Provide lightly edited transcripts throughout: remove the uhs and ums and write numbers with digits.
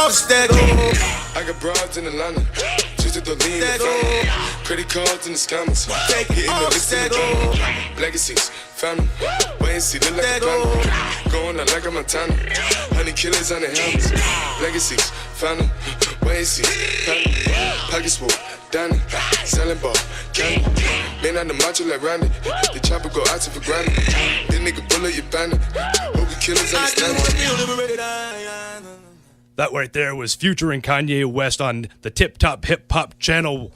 Offset. I got broads in Atlanta. Just to the lean in the family. Credit cards in the scammers. Hitting the list in the drama. Legacies, family. Wait and see, look like a panda. Going out like a Montana. 100 killers on the helmets. Legacies, family. Wait and see, family. Pockets full, Danny. Selling ball, candy. Man on the macho like Randy. The chopper go out to for granted. This nigga bullet, you bandit. Hope the killers understand it. That right there was Future and Kanye West on the Tip Top Hip Hop channel,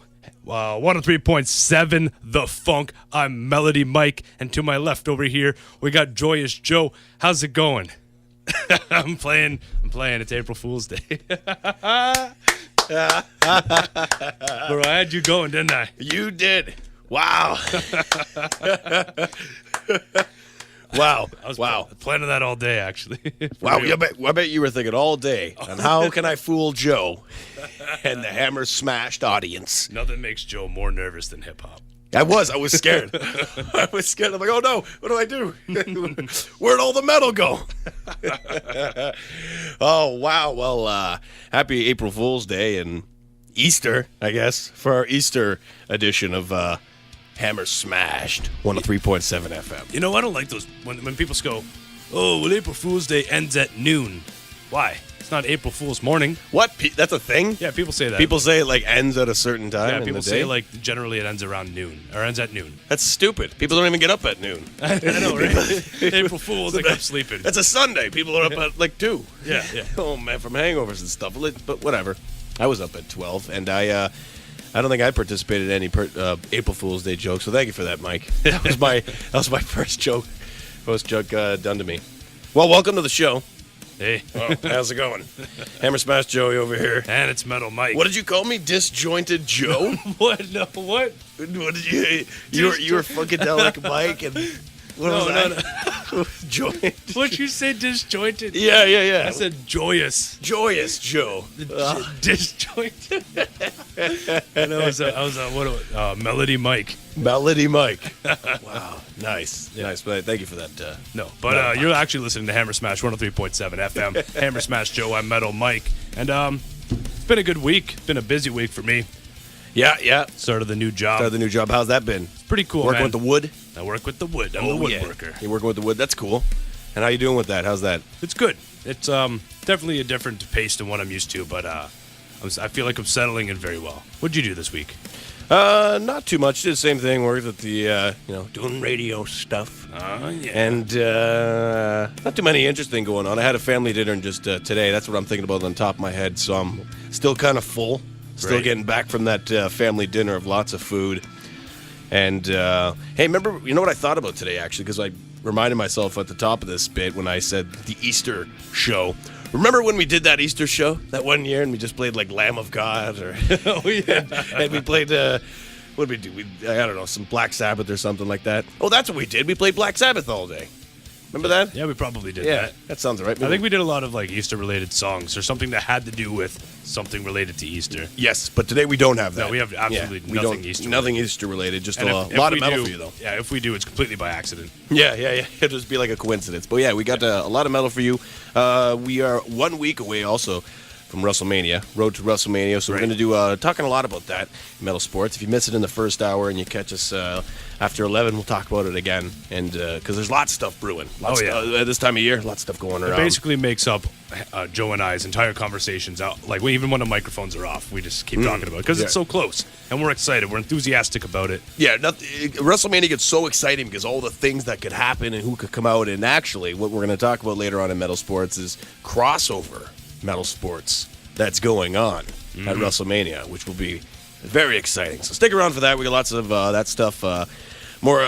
103.7 The Funk. I'm Melody Mike, and to my left over here, we got Joyous Joe. How's it going? I'm playing. It's April Fool's Day. Bro, I had you going, didn't I? You did. Wow. Wow. I was planning that all day, actually. Wow. I bet you were thinking all day on how can I fool Joe and the Hammer Smashed audience. Nothing makes Joe more nervous than hip-hop. I was scared. I'm like, oh no, what do I do? Where'd all the metal go? Oh, wow. Well, happy April Fool's Day and Easter, I guess, for our Easter edition of Hammer Smashed, 103.7 FM. You know, I don't like those when people go, oh, well, April Fool's Day ends at noon. Why? It's not April Fool's morning. What? That's a thing? Yeah, people say that. People say it like ends at a certain time. Yeah, in people the say day? like generally it ends around noon or ends at noon. That's stupid. People don't even get up at noon. I know, right? April Fool's, like I'm sleeping. That's a Sunday. People are up at like 2. Yeah. Oh man, from hangovers and stuff. But whatever. I was up at 12, and I don't think I participated in any April Fool's Day jokes. So thank you for that, Mike. That was my first joke done to me. Well, welcome to the show. Hey, how's it going? Hammer Smash Joey over here. And it's Metal Mike. What did you call me? Disjointed Joe? What? No, what? What did you were Funkadelic Mike and what was that? No. Joint. What'd you say? Disjointed? Yeah. I said joyous. Joyous Joe. Disjointed. And I was Melody Mike. Melody Mike. Wow. Nice. Yeah. Nice. But thank you for that. But you're actually listening to Hammer Smash 103.7 FM. Hammer Smash Joe, I'm Metal Mike. And it's been a good week. It's been a busy week for me. Yeah. Started the new job. How's that been? It's pretty cool, Working with the wood? I work with the wood. I'm the woodworker. Yeah. You're working with the wood? That's cool. And how you doing with that? How's that? It's good. It's definitely a different pace than what I'm used to, but I feel like I'm settling in very well. What'd you do this week? Not too much. Did the same thing. Worked with the, doing radio stuff. Yeah. And not too many interesting going on. I had a family dinner just today. That's what I'm thinking about on top of my head. So I'm still kind of full. Still getting back from that family dinner of lots of food. And, hey, remember, you know what I thought about today, actually? Because I reminded myself at the top of this bit when I said the Easter show. Remember when we did that Easter show that one year and we just played like Lamb of God? Oh, yeah. And we played, what did we do? I don't know, some Black Sabbath or something like that. Oh, that's what we did. We played Black Sabbath all day. Remember that? Yeah, we probably did that. That sounds right. I think we did a lot of like Easter-related songs or something that had to do with something related to Easter. Yes, but today we don't have that. No, we have absolutely nothing Easter-related. Nothing Easter-related, just and a lot of metal for you, though. Yeah, if we do, it's completely by accident. Yeah. It'll just be like a coincidence. But yeah, we got a lot of metal for you. We are 1 week away also from WrestleMania, Road to WrestleMania. So we're going to do talking a lot about that in Metal Sports. If you miss it in the first hour and you catch us after 11, we'll talk about it again. And because there's lots of stuff brewing. At this time of year, lots of stuff going around. It basically makes up Joe and I's entire conversations out. Like even when the microphones are off, we just keep talking about it because it's so close and we're excited. We're enthusiastic about it. Yeah, WrestleMania gets so exciting because all the things that could happen and who could come out. And actually, what we're going to talk about later on in Metal Sports is crossover Metal Sports that's going on at WrestleMania, which will be very exciting. So stick around for that. We got lots of that stuff. More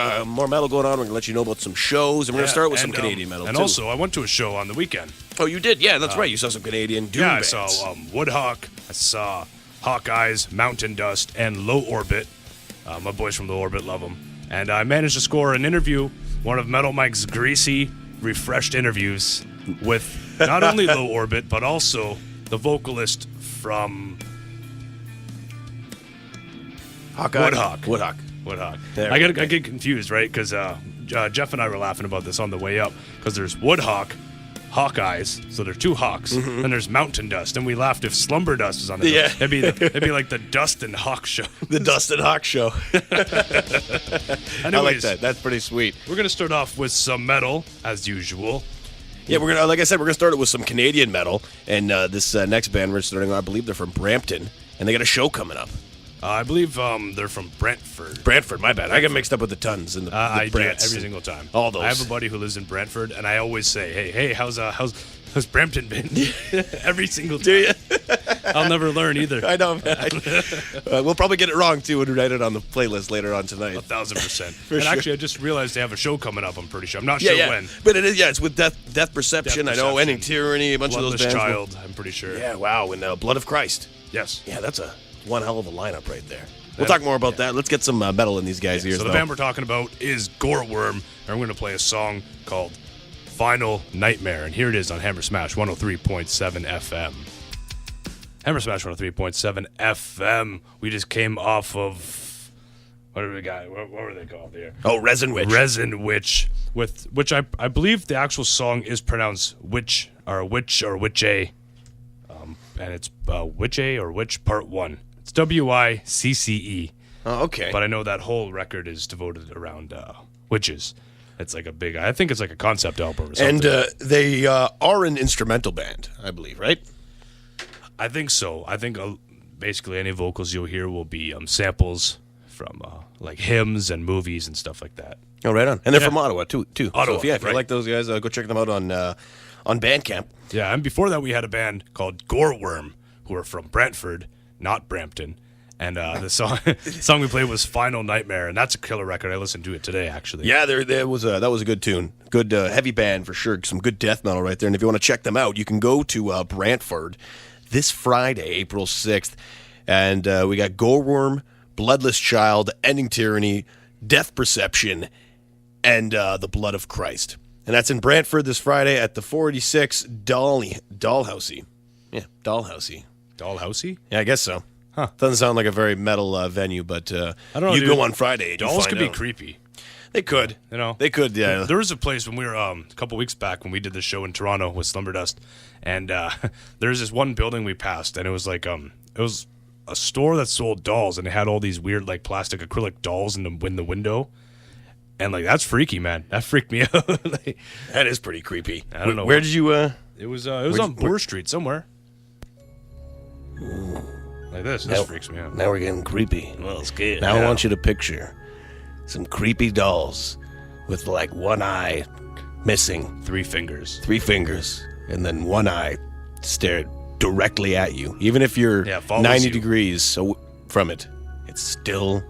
metal going on. We're going to let you know about some shows. And we're going to start with some Canadian metal, and too. also, I went to a show on the weekend. Oh, you did? Yeah, that's right. You saw some Canadian doom bands. I saw Woodhawk. I saw Hawkeyes, Mountain Dust, and Low Orbit. My boys from Low Orbit love them. And I managed to score an interview, one of Metal Mike's Greasy, Rephreshed interviews with not only Low Orbit, but also the vocalist from Woodhawk. I get confused, right? Because Jeff and I were laughing about this on the way up. Because there's Woodhawk, Hawkeyes, so they're two hawks. Then there's Mountain Dust, and we laughed if Slumber Dust was on the Yeah. it'd be like the Dust and Hawk show. The Dust and Hawk show. Anyways, I like that. That's pretty sweet. We're gonna start off with some metal as usual. Yeah, we're gonna, like I said, we're gonna start it with some Canadian metal, and this next band we're starting, I believe they're from Brampton, and they got a show coming up. I believe they're from Brantford. Brantford, my bad. I get mixed up with the Tons and the I do it Brants. every single time. All those. I have a buddy who lives in Brantford, and I always say, "Hey, how's Brampton been?" Every single time. Do you? I'll never learn either. I know. We'll probably get it wrong too when we write it on the playlist later on tonight. 1,000%. For and sure. actually, I just realized they have a show coming up. I'm pretty sure. I'm not sure when. But it is. Yeah, it's with Death Perception. Death I know. Perception. Ending Tyranny. A bunch Bloodless of those bands. Child. I'm pretty sure. Yeah. Wow. And Blood of Christ. Yes. Yeah, that's one hell of a lineup right there. We'll talk more about that. Let's get some metal in these guys' ears. So the band we're talking about is Goreworm, and I'm going to play a song called Final Nightmare, and here it is on Hammer Smash 103.7 FM. Hammer Smash 103.7 FM. We just came off of, what did we got? What were they called here? Oh, Resin Witch. Resin Wicce, with which I believe the actual song is pronounced Witch or Wicce, and it's Wicce or Witch Part 1. It's Wicce. Oh, okay. But I know that whole record is devoted around witches. It's like I think it's like a concept album or something. And they are an instrumental band, I believe, right? I think so. I think basically any vocals you'll hear will be samples from like hymns and movies and stuff like that. Oh, right on. And they're from Ottawa, too. Ottawa, So, if you right. like those guys, go check them out on Bandcamp. Yeah, and before that we had a band called Goreworm, who are from Brantford, not Brampton. And the song we played was Final Nightmare, and that's a killer record. I listened to it today, actually. Yeah, that was a good tune. Good heavy band for sure. Some good death metal right there. And if you want to check them out, you can go to Brantford this Friday, April 6th. And we got Goreworm, Bloodless Child, Ending Tyranny, Death Perception, and The Blood of Christ. And that's in Brantford this Friday at the 486 Dollhousey. Yeah, Dollhousey. Dollhousey? Yeah, I guess so. Huh. Doesn't sound like a very metal venue, but I don't know, you dude. go on Friday. And Dolls you could find be out. creepy. They could. You know? They could, yeah. There was a place when we were a couple weeks back when we did this show in Toronto with Slumber Dust, and there's this one building we passed, and it was like it was a store that sold dolls, and it had all these weird like plastic acrylic dolls in the window, and like that's freaky, man. That freaked me out. Like, That is pretty creepy. I don't know. Where did you? it was on Bloor Street somewhere. Like this freaks me out. Now we're getting creepy. Well, it's good. Now I want you to picture some creepy dolls with like one eye missing, 3 fingers. 3 fingers, and then one eye stared directly at you. Even if you're follows 90 you. degrees from it, it still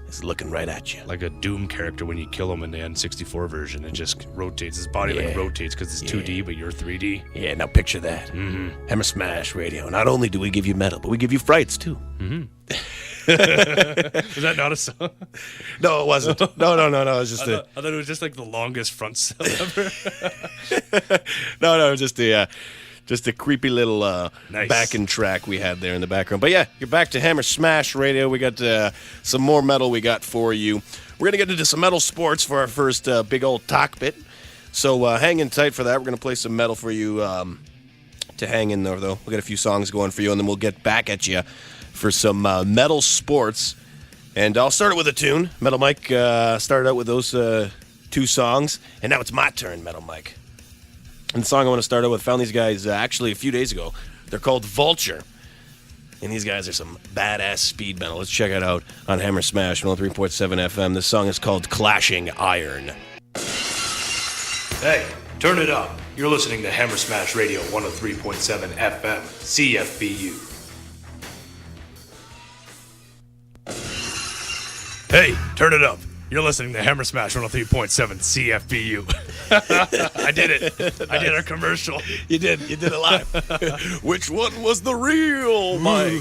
is looking right at you. Like a Doom character when you kill him in the N64 version. It just rotates. His body like Yeah. rotates because it's 2D, but you're 3D. Yeah, now picture that. Mm-hmm. Hammer Smash Radio. Not only do we give you metal, but we give you frights too. Was that not a song? No, it wasn't. No. It was just I thought it was just like the longest front cell ever. No, just a creepy little Nice. backing track we had there in the background. But yeah, you're back to Hammer Smash Radio. We got some more metal we got for you. We're gonna get into some metal sports for our first big old talk bit. So hang in tight for that. We're gonna play some metal for you to hang in there, though. We'll get a few songs going for you, and then we'll get back at you for some metal sports. And I'll start it with a tune. Metal Mike started out with those 2 songs, and now it's my turn, Metal Mike. And the song I want to start out with, found these guys actually a few days ago. They're called Vulture. And these guys are some badass speed metal. Let's check it out on Hammer Smash 103.7 FM. This song is called Clashing Iron. Hey, turn it up. You're listening to Hammer Smash Radio 103.7 FM, CFBU. Hey, turn it up. You're listening to Hammer Smash 103.7 CFBU. I did it. I did our commercial. You did it live. Which one was the real Mike?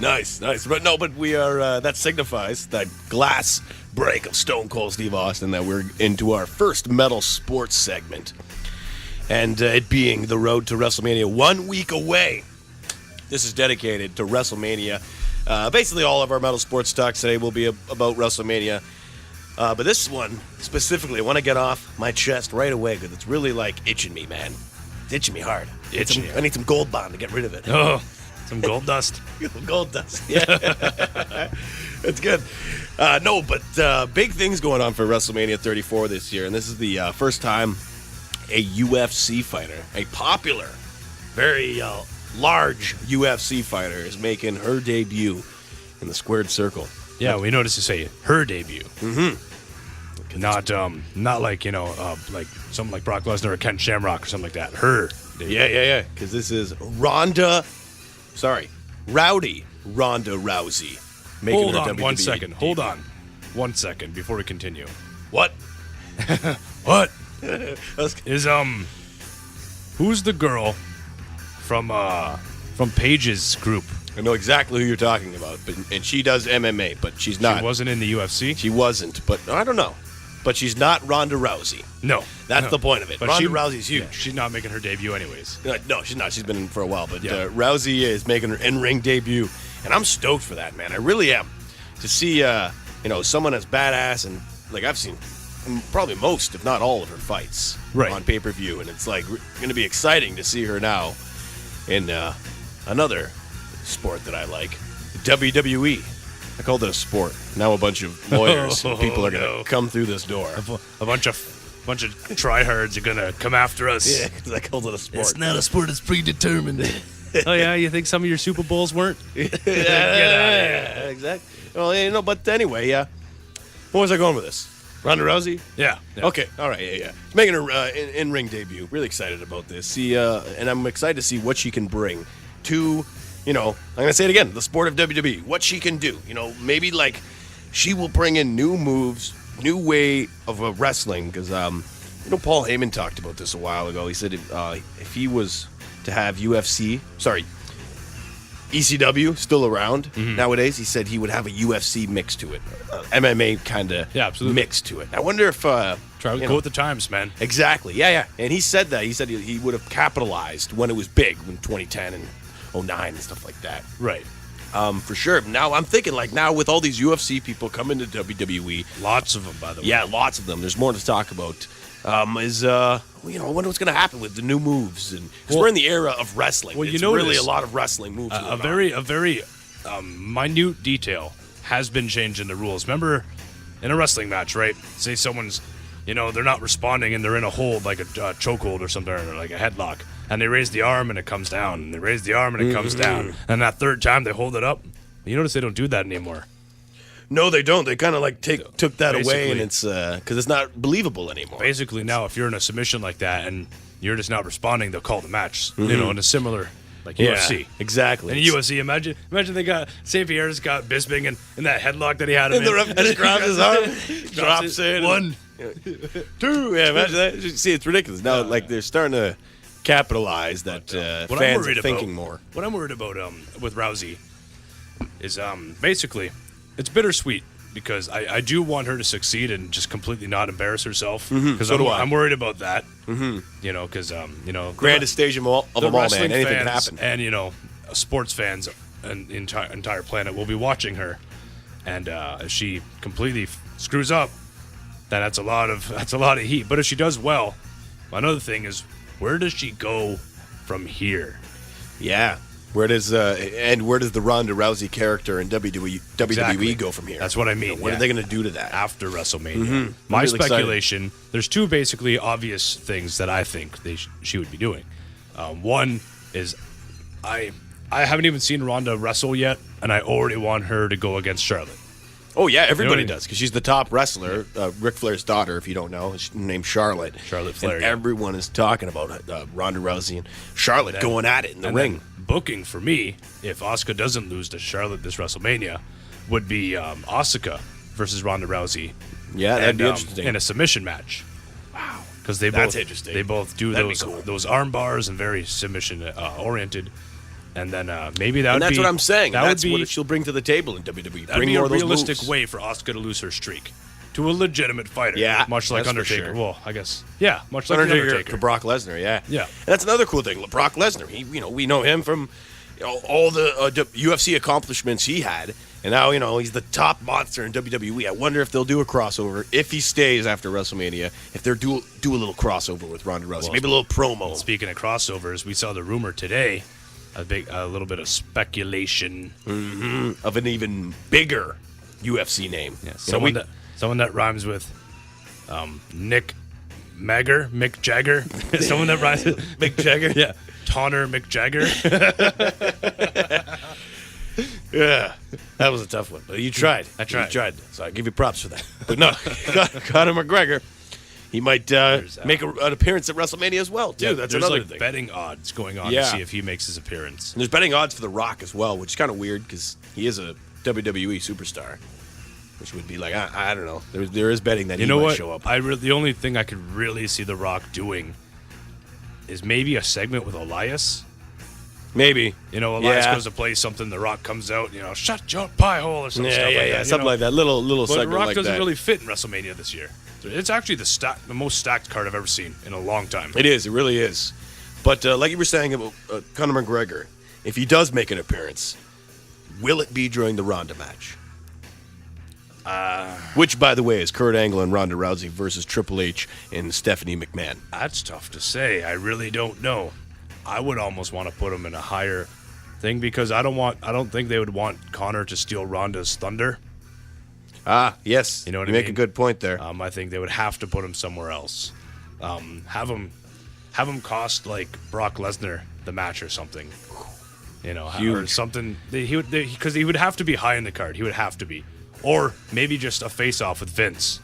Nice. But we are, that signifies that glass break of Stone Cold Steve Austin that we're into our first metal sports segment. And it being the road to WrestleMania 1 week away. This is dedicated to WrestleMania. Basically, all of our metal sports talks today will be about WrestleMania. But this one, specifically, I want to get off my chest right away because it's really, like, itching me, man. It's itching me hard. I need some Gold Bond to get rid of it. Oh, some gold dust. Gold dust, yeah. That's good. No, but big things going on for WrestleMania 34 this year, and this is the first time a UFC fighter, a popular, very large UFC fighter, is making her debut in the squared circle. Yeah, we noticed to say her debut. Mm-hmm. Not like, like something like Brock Lesnar or Ken Shamrock or something like that. Her debut. Yeah. Because this is Rowdy Ronda Rousey. Hold on 1 second. Hold on 1 second before we continue. What? What? Is who's the girl from Paige's group? I know exactly who you're talking about, and she does MMA, but she's not. She wasn't in the UFC? She wasn't, but I don't know. But she's not Ronda Rousey. No. That's the point of it. But Ronda Rousey's huge. Yeah, she's not making her debut anyways. No, she's not. She's been in for a while, but Rousey is making her in-ring debut, and I'm stoked for that, man. I really am. To see, someone as badass, and like I've seen probably most, if not all, of her fights on pay-per-view, and it's like going to be exciting to see her now in another sport that I like, WWE. I called it a sport. Now a bunch of lawyers and people are going to come through this door. A bunch of tryhards are going to come after us. Yeah, because I called it a sport. It's not a sport, it's predetermined. Oh, yeah? You think some of your Super Bowls weren't? Get out of here. Yeah, exactly. Well, but anyway, where was I going with this? Ronda Rousey? Yeah. Okay, all right, yeah. She's making her in-ring debut. Really excited about this. And I'm excited to see what she can bring to, I'm going to say it again, the sport of WWE. What she can do. Maybe, like, she will bring in new moves, new way of wrestling. Because, Paul Heyman talked about this a while ago. He said if he was to have ECW still around nowadays, he said he would have a UFC mix to it, MMA kind of mix to it. I wonder if go with the times, man. Exactly, yeah. And he said that. He said he would have capitalized when it was big, in 2010 and 09 and stuff like that. Right. For sure. Now I'm thinking, like, now with all these UFC people coming to WWE, lots of them, by the way. Yeah, lots of them. There's more to talk about. I wonder what's going to happen with the new moves, and because we're in the era of wrestling. Well, it's really a lot of wrestling moves. A very minute detail has been changed in the rules. Remember, in a wrestling match, right? Say someone's, they're not responding and they're in a hold, like a chokehold or something, or like a headlock, and they raise the arm and it comes down, and they raise the arm and it comes down, and that third time they hold it up. You notice they don't do that anymore. No, they don't. They kind of like took that away, and it's because it's not believable anymore. Basically, now if you're in a submission like that and you're just not responding, they'll call the match. In a similar UFC. Exactly. In the UFC, imagine they got St. Pierre's got Bisping in that headlock that he had him in. The ref just grabs his arm, drops it. 1, 2. Yeah, imagine that. See, it's ridiculous. Now, they're starting to capitalize that fans are thinking more. What I'm worried about with Rousey is basically, it's bittersweet because I do want her to succeed and just completely not embarrass herself. Because I'm worried about that. Because grandest stage of them all, man. Anything can happen. And sports fans and the entire planet will be watching her, and if she completely screws up, then that's a lot of heat. But if she does well, another thing is, where does she go from here? Yeah. Where does the Ronda Rousey character in WWE go from here? That's what I mean. What are they going to do to that after WrestleMania? My really speculation: there's two basically obvious things that I think she would be doing. One is I haven't even seen Ronda wrestle yet, and I already want her to go against Charlotte. Oh yeah, everybody does, because she's the top wrestler, Ric Flair's daughter. If you don't know, she's named Charlotte. Charlotte Flair. And everyone is talking about Ronda Rousey and Charlotte going at it in the ring. Booking for me, if Asuka doesn't lose to Charlotte this WrestleMania, would be Asuka versus Ronda Rousey. Yeah, that'd be interesting in a submission match. Wow, because that's interesting. They both do those arm bars and very submission oriented. And then maybe that would be... And that's what I'm saying. That's what she'll bring to the table in WWE. That'd be a realistic way for Asuka to lose her streak to a legitimate fighter. Yeah, much like Undertaker. Sure. Well, I guess. Yeah, much like Undertaker to Brock Lesnar. Yeah. Yeah. And that's another cool thing. Brock Lesnar. We know him from all the UFC accomplishments he had, And now, he's the top monster in WWE. I wonder if they'll do a crossover, if he stays after WrestleMania, if they'll do a little crossover with Ronda Rousey. Maybe a little promo. Speaking of crossovers, we saw the rumor today, a little bit of speculation. Of an even bigger UFC name. Yeah, someone that rhymes with Mick Jagger. Someone that rhymes with Mick Jagger? Yeah. Tonner McJagger. Yeah, that was a tough one, but you tried. I tried. You tried, so I give you props for that. But no, Conor McGregor, he might make an appearance at WrestleMania as well, too. Yeah, that's there's another thing. Betting odds going on to see if he makes his appearance. And there's betting odds for The Rock as well, which is kind of weird because he is a WWE superstar, which would be like, I don't know. There is betting that he might show up. The only thing I could really see The Rock doing is maybe a segment with Elias. Maybe. Elias goes to play something, The Rock comes out, shut your pie hole or some stuff like that. Yeah, something like that. Little but segment The Rock like doesn't that. really fit in WrestleMania this year. It's actually the most stacked card I've ever seen in a long time. It is. It really is. But like you were saying about Conor McGregor, if he does make an appearance, will it be during the Ronda match? Which, by the way, is Kurt Angle and Ronda Rousey versus Triple H and Stephanie McMahon. That's tough to say. I really don't know. I would almost want to put him in a higher thing because I don't think they would want Conor to steal Ronda's thunder. Yes. You know what I make mean? a good point there. I think they would have to put him somewhere else. Have him cost like Brock Lesnar the match or something. Huge. Or something. Because he would have to be high in the card. He would have to be. Or maybe just a face-off with Vince.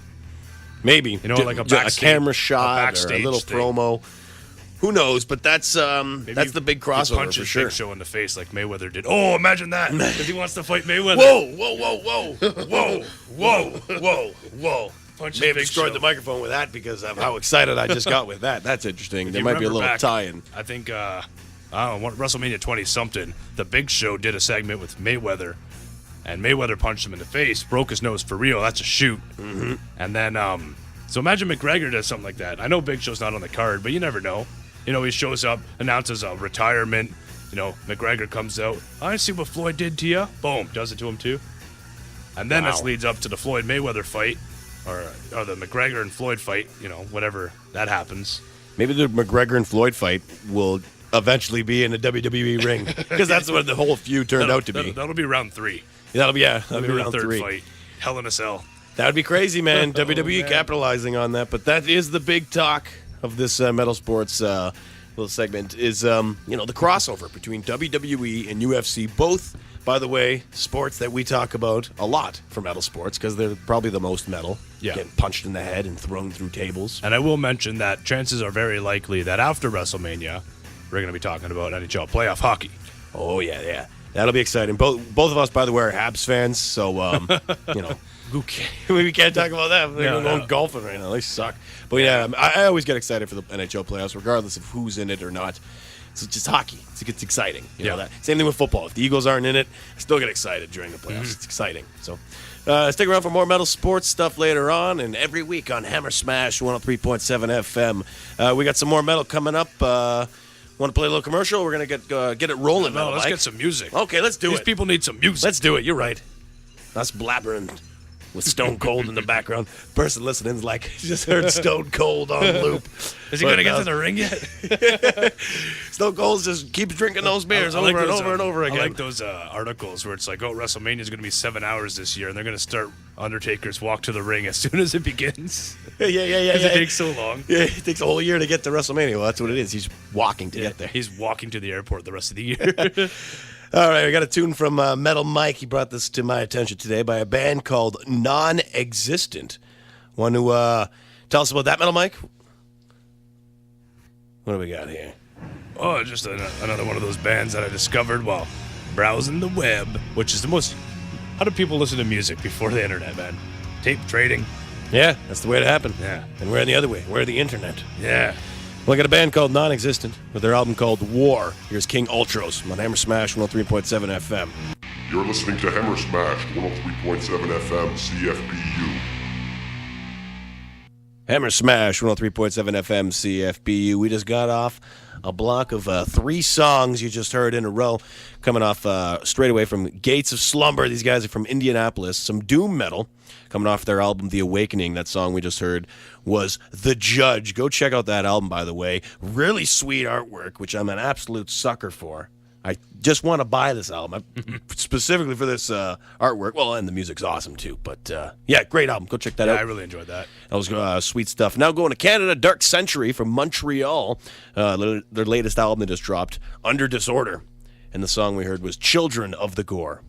Maybe. Like a camera shot or a little thing. promo. Who knows? But that's the big crossover punch for his sure. Big Show in the face like Mayweather did. Oh, imagine that! Because he wants to fight Mayweather. Whoa. Punch May his have Big destroyed Show. the microphone with that because of how excited I just got with that. That's interesting. There might be a little tie-in. I think, WrestleMania 20-something, the Big Show did a segment with Mayweather, and Mayweather punched him in the face, broke his nose for real. That's a shoot. Mm-hmm. And then, so imagine McGregor does something like that. I know Big Show's not on the card, but you never know. He shows up, announces a retirement. McGregor comes out. I see what Floyd did to you. Boom, does it to him too. And then this leads up to the Floyd Mayweather fight, or the McGregor and Floyd fight. Whatever that happens. Maybe the McGregor and Floyd fight will eventually be in a WWE ring because that's what the whole feud turned out to be. That'll be round 3. That'll be round third 3. Fight. Hell in a Cell. That would be crazy, man. WWE capitalizing on that, but that is the big talk of this Metal Sports little segment is the crossover between WWE and UFC. Both, by the way, sports that we talk about a lot for Metal Sports because they're probably the most metal. Yeah. Getting punched in the head and thrown through tables. And I will mention that chances are very likely that after WrestleMania, we're going to be talking about NHL playoff hockey. Oh, yeah. That'll be exciting. Both of us, by the way, are Habs fans, so, we can't talk about that. We're going golfing right now. They suck. But, yeah, I always get excited for the NHL playoffs, regardless of who's in it or not. It's just hockey. It's exciting. You know that. Same thing with football. If the Eagles aren't in it, I still get excited during the playoffs. Mm-hmm. It's exciting. So, stick around for more Metal Sports stuff later on, and every week on Hammer Smash 103.7 FM. We got some more metal coming up. Want to play a little commercial? We're going to get it rolling. No, let's get some music. Okay, let's do it. These people need some music. Let's do it. You're right. Us blabbering with Stone Cold in the background. Person listening's like, just heard Stone Cold on loop. Is he going to get to the ring yet? Stone Cold just keeps drinking those beers over and over again. I like those articles where it's like, WrestleMania is going to be 7 hours this year, and they're going to start Undertaker's walk to the ring as soon as it begins. Yeah. Because it takes so long. Yeah, it takes a whole year to get to WrestleMania. Well, that's what it is. He's walking to get there. He's walking to the airport the rest of the year. All right, we got a tune from Metal Mike. He brought this to my attention today by a band called NonExistent. Want to tell us about that, Metal Mike? What do we got here? Oh, just another one of those bands that I discovered while browsing the web, which is the most... How do people listen to music before the internet, man? Tape trading. Yeah, that's the way it happened. Yeah. And we're on the other way. We're the internet. Yeah. Well, I got a band called NonExistent with their album called War. Here's King Ultros on Hammer Smash 103.7 FM. You're listening to Hammer Smash 103.7 FM CFBU. Hammer Smash 103.7 FM CFBU. We just got off a block of 3 songs you just heard in a row, coming off straight away from Gates of Slumber. These guys are from Indianapolis. Some doom metal coming off their album The Awakening. That song we just heard was The Judge. Go check out that album, by the way. Really sweet artwork, which I'm an absolute sucker for. I just want to buy this album specifically for this artwork. Well, and the music's awesome too. But yeah, great album. Go check that out. I really enjoyed that. That was sweet stuff. Now going to Canada, Dark Century from Montreal. Their latest album that just dropped, Under Disorder. And the song we heard was Children of the Gore.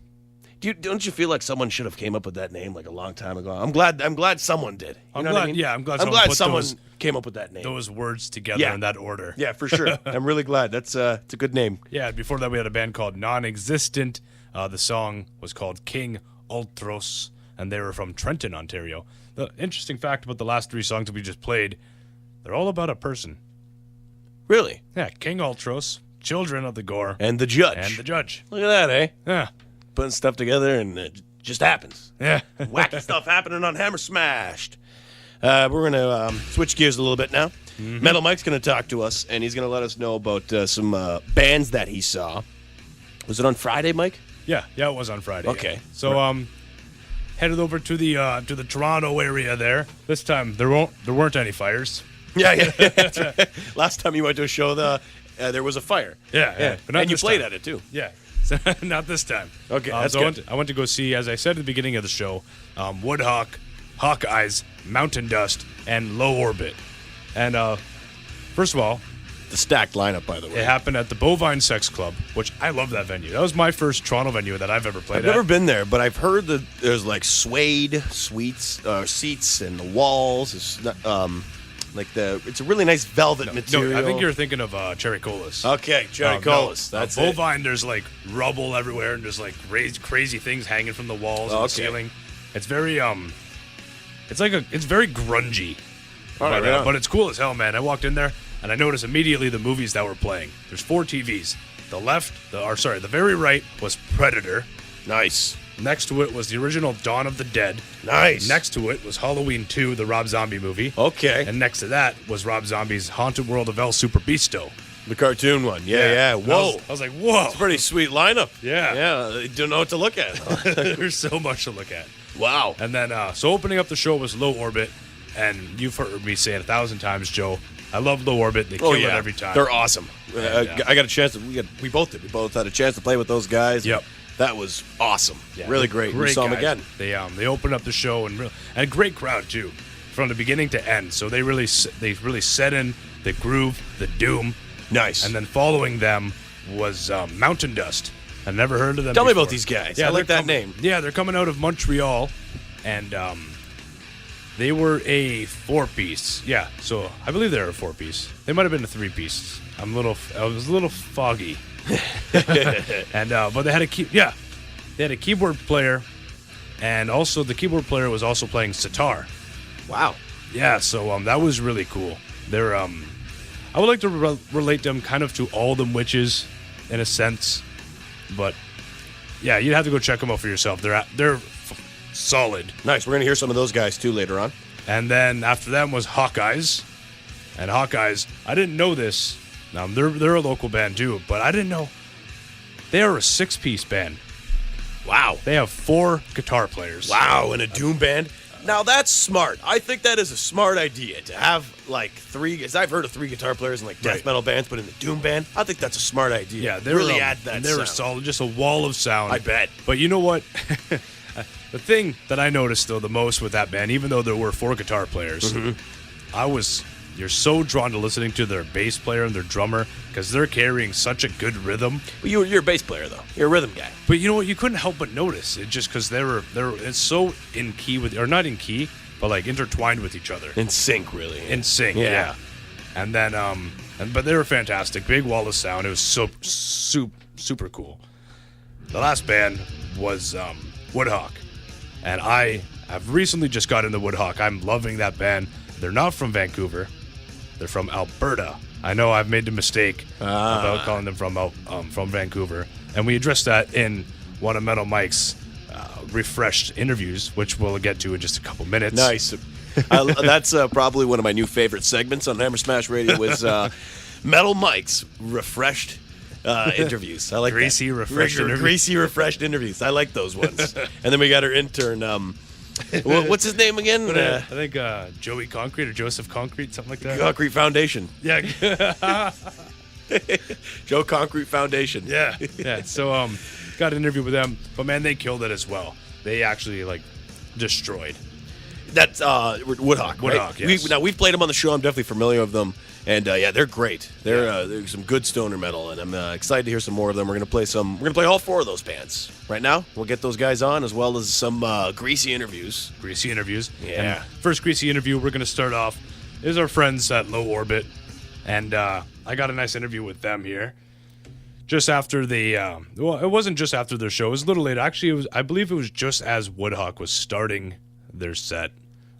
Don't you feel like someone should have came up with that name like a long time ago? I'm glad someone did. You know what I mean? Yeah, I'm glad someone came up with that name. Those words together in that order. Yeah, for sure. I'm really glad. That's it's a good name. Yeah, before that we had a band called NonExistent. The song was called King Ultros, and they were from Trenton, Ontario. The interesting fact about the last 3 songs that we just played, they're all about a person. Really? Yeah, King Ultros, Children of the Gore, and the Judge. Look at that, eh? Yeah. Putting stuff together and it just happens. Yeah. Wacky stuff happening on Hammer Smashed. We're going to switch gears a little bit now. Mm-hmm. Metal Mike's going to talk to us, and he's going to let us know about some bands that he saw. Was it on Friday, Mike? Yeah, it was on Friday. Okay. Yeah. So headed over to the Toronto area there. This time there weren't any fires. Yeah. That's right. Last time you went to a show, there was a fire. Yeah. But and you played at it too. Yeah. So, not this time. Okay, that's good. I went to go see, as I said at the beginning of the show, Woodhawk, Hawkeyes, Mountain Dust, and Low Orbit. And first of all, the stacked lineup, by the way. It happened at the Bovine Sex Club, which I love that venue. That was my first Toronto venue that I've ever played at. I've never been there, but I've heard that there's like suede seats and the walls. It's not, it's a really nice velvet material. No, I think you're thinking of Cherry Colas. Okay, Cherry Colas. That's it. Bovine, there's like rubble everywhere and there's like crazy things hanging from the walls and the ceiling. It's very it's very grungy. But it's cool as hell, man. I walked in there and I noticed immediately the movies that were playing. There's 4 TVs. The very right was Predator. Nice. Next to it was the original Dawn of the Dead. Nice. Next to it was Halloween 2, the Rob Zombie movie. Okay. And next to that was Rob Zombie's Haunted World of El Super Bisto. The cartoon one. Yeah. Whoa. I was like, whoa. It's a pretty sweet lineup. Yeah. Yeah. You don't know what to look at. There's so much to look at. Wow. And then, so opening up the show was Low Orbit. And you've heard me say it 1,000 times, Joe. I love Low Orbit. They kill it every time. They're awesome. I got a chance. We both did. We both had a chance to play with those guys. Yep. That was awesome. Yeah, really great. We saw them again. They opened up the show and a great crowd too, from the beginning to end. So they really set in the groove, the doom. Nice. And then following them was Mountain Dust. I never heard of them. Tell me about these guys. Yeah, I like that name. Yeah, they're coming out of Montreal, and they were a 4-piece. Yeah, so I believe they were a 4-piece. They might have been a 3-piece. I was a little foggy. And but they had a keyboard player, and also the keyboard player was also playing sitar. Wow. Yeah, so that was really cool. They're I would like to relate them kind of to all them witches in a sense, but yeah, you'd have to go check them out for yourself. They're solid. Nice. We're gonna hear some of those guys too later on. And then after them was Hawkeyes, and Hawkeyes, I didn't know this. Now, they're a local band, too, but I didn't know. They are a 6-piece band. Wow. They have 4 guitar players. Wow, and a doom band? Now, that's smart. I think that is a smart idea, to have, 3... Because I've heard of 3 guitar players in, death metal bands, but in the doom band, I think that's a smart idea. Yeah, they really add that they were solid, just a wall of sound. I bet. But you know what? The thing that I noticed, though, the most with that band, even though there were 4 guitar players, you're so drawn to listening to their bass player and their drummer because they're carrying such a good rhythm. Well, you're a bass player, though. You're a rhythm guy. But you know what? You couldn't help but notice it just because it's so in key with, or not in key, but intertwined with each other. In sync, really. In sync, yeah. And then, but they were fantastic. Big wall of sound. It was super cool. The last band was Woodhawk, and I have recently just got into Woodhawk. I'm loving that band. They're not from Vancouver. They're from Alberta. I know I've made the mistake about calling them from Vancouver. And we addressed that in one of Metal Mike's Rephreshed interviews, which we'll get to in just a couple minutes. Nice. That's probably one of my new favorite segments on Hammer Smash Radio was Metal Mike's Rephreshed interviews. I like Greasy, that. Rephreshed interviews. Greasy, Rephreshed interviews. I like those ones. And then we got our intern. What's his name again? I think Joey Concrete or Joseph Concrete, something like that. Concrete Foundation. Yeah. Joe Concrete Foundation. Yeah. So got an interview with them, but man, they killed it as well. They actually destroyed. That's Woodhawk. Woodhawk, right? yes. We've played them on the show. I'm definitely familiar with them, and they're great. They're some good stoner metal, and I'm excited to hear some more of them. We're gonna play all 4 of those bands right now. We'll get those guys on as well as some Greasy interviews. Greasy interviews. Yeah. And first Greasy interview we're gonna start off is our friends at Low Orbit, and I got a nice interview with them here. Just after the, it wasn't just after their show. It was a little later. Actually, I believe it was just as Woodhawk was starting their set.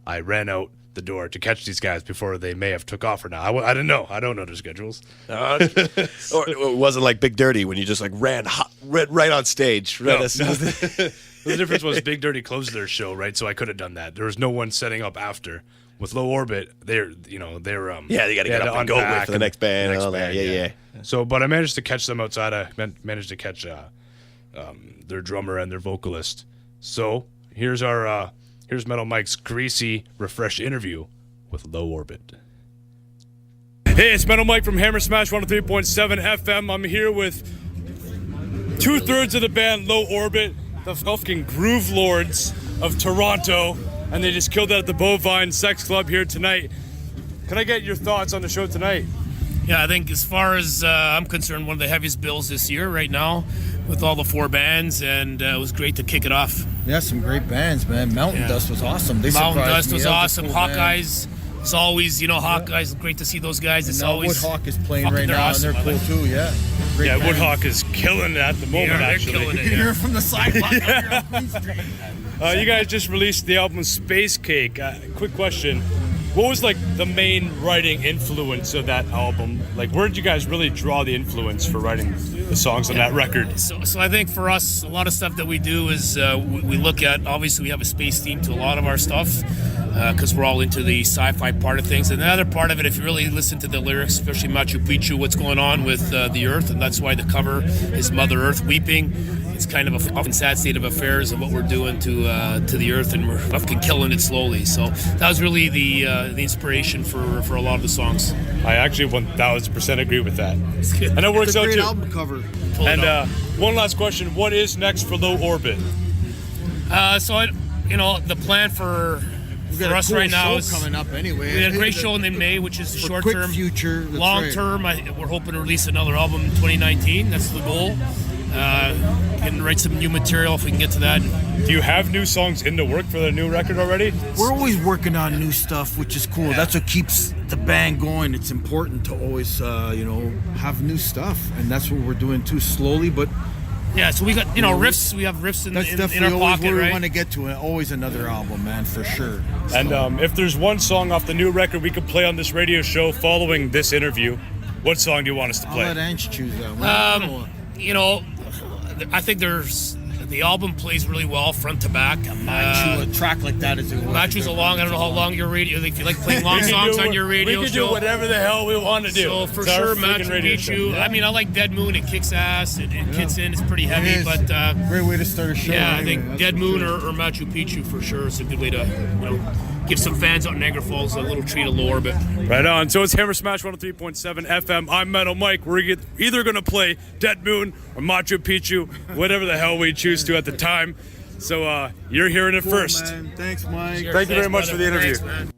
I ran out the door to catch these guys before they may have took off or not. I didn't know. I don't know their schedules. Or it wasn't like Big Dirty when you just ran right on stage. Right No. The difference was Big Dirty closed their show, right? So I could have done that. There was no one setting up after. With Low Orbit, they're they got to get up and go with for the next band and all that. Yeah. So, but I managed to catch them outside. I managed to catch their drummer and their vocalist. So here's Metal Mike's Greasy Refresh interview with Low Orbit. Hey, it's Metal Mike from Hammer Smash 103.7 FM. I'm here with 2/3 of the band Low Orbit, the fucking Groove Lords of Toronto, and they just killed it at the Bovine Sex Club here tonight. Can I get your thoughts on the show tonight? Yeah, I think as far as I'm concerned, one of the heaviest bills this year right now with all the 4 bands, and it was great to kick it off. Yeah, some great bands, man. Mountain Dust was awesome. Mountain Dust was me. awesome. Cool Hawkeyes, it's always, Hawkeyes, great to see those guys. It's and now always Woodhawk is playing fucking right they're now, awesome. and they're cool too, yeah. Great Yeah, bands. Woodhawk is killing it at the moment, they're actually. killing it. You can hear it from the sidewalk. You guys just released the album Space Cake. Quick question. What was the main writing influence of that album? Where did you guys really draw the influence for writing the songs on that record? So I think for us, a lot of stuff that we do is we look at, obviously we have a space theme to a lot of our stuff because we're all into the sci-fi part of things. And the other part of it, if you really listen to the lyrics, especially Machu Picchu, what's going on with the Earth, and that's why the cover is Mother Earth weeping. It's kind of a fucking sad state of affairs of what we're doing to the Earth, and we're fucking killing it slowly. So that was really the inspiration for a lot of the songs. I actually 1000% agree with that. And it works It's a out great too. album cover. And one last question. What is next for Low Orbit? The plan for We've got us a cool right now show is coming up anyway. we had a great show in May, which is For short quick term. future. That's Long right. term, we're hoping to release another album in 2019. That's the goal. And write some new material if we can get to that. Do you have new songs in the work for the new record already? We're always working on new stuff, which is cool. That's what keeps the band going. It's important to always, have new stuff, and that's what we're doing too, slowly. But Yeah, so we got riffs. We have riffs in that's our definitely always pocket, where we right? want to get to. Always another album, man, for sure. And if there's one song off the new record we could play on this radio show following this interview, what song do you want us to I'll play? let Ange choose that one. I think the album plays really well front to back. A track like that is a Matches along. I don't know how long your radio. If you like playing long songs on your radio we can show. do whatever the hell we want to do. So for It's our sure, freaking Machu radio show. Picchu. I mean, I like Dead Moon. It kicks ass. It kicks in. It's pretty heavy, is. but Great way to start a show. yeah, I anyway, think that's Dead for Moon sure. or Machu Picchu for sure is a good way to give some fans out in Niagara Falls a little treat of Low Orbit. Right on. So it's Hammer Smash 103.7 FM. I'm Metal Mike. We're either going to play Dead Moon or Machu Picchu, whatever the hell we choose to at the time. So you're hearing it Cool, first. man. Thanks, Mike. Thank you very much for the interview. Thanks, man.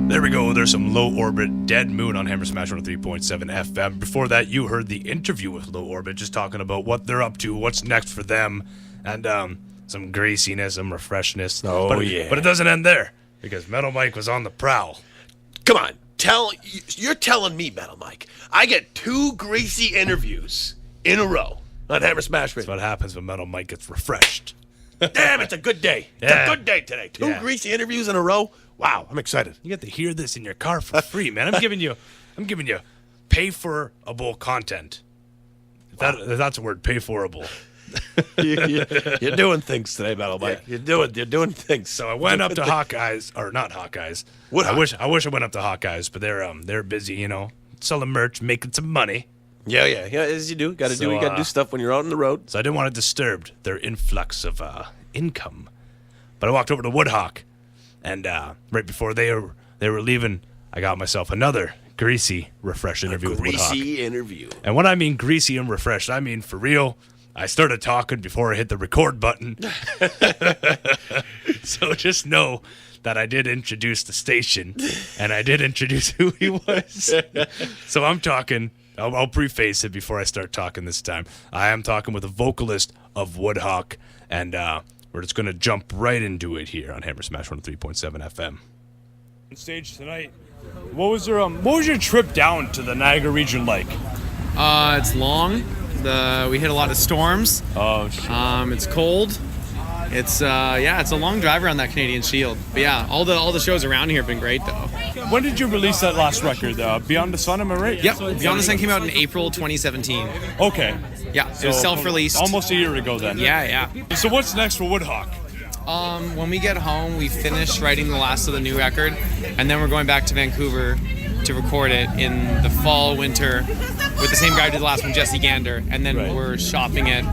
There we go. There's some Low Orbit, Dead Moon on Hammer Smash 103.7 FM. Before that, you heard the interview with Low Orbit, just talking about what they're up to, what's next for them, and some greasiness, some refreshness. Oh, yeah. But it doesn't end there, because Metal Mike was on the prowl. Come on, you're telling me, Metal Mike, I get 2 greasy interviews in a row on Hammer Smash That's Radio. what happens when Metal Mike gets refreshed. Damn, it's a good day. It's Yeah. a good day today. 2 Yeah. greasy interviews in a row. Wow, I'm excited. You get to hear this in your car for free, man. I'm giving you pay-for-able content. If that's a word, pay-for-able. You're doing things today, Metal Mike. Yeah. You're doing things. So I went up to Hawkeyes, or not Hawkeyes. Woodhawk. I wish I went up to Hawkeyes, but they're busy, selling merch, making some money. Yeah, as you do. You got to do stuff when you're out on the road. So I didn't want to disturb their influx of income. But I walked over to Woodhawk, and right before they were leaving, I got myself another greasy, refreshed interview with Woodhawk. Greasy interview. And when I mean greasy and refreshed, I mean for real. I started talking before I hit the record button. So just know that I did introduce the station, and I did introduce who he was. So I'm talking. I'll preface it before I start talking this time. I am talking with a vocalist of Woodhawk, and we're just going to jump right into it here on Hammer Smash 103.7 FM. On stage tonight. What was your trip down to the Niagara region like? It's long. We hit a lot of storms. Oh shit. It's cold. It's it's a long drive around that Canadian Shield. But yeah, all the shows around here have been great though. When did you release that last record? Beyond the Sun, am I right? Yep. Beyond the Sun came out in April 2017. Okay. Yeah, it was self-released. Almost a year ago then. Yeah. So what's next for Woodhawk? When we get home, we finish writing the last of the new record, and then we're going back to Vancouver to record it in the fall, winter, with the same guy who did the last one, Jesse Gander, and then we're shopping it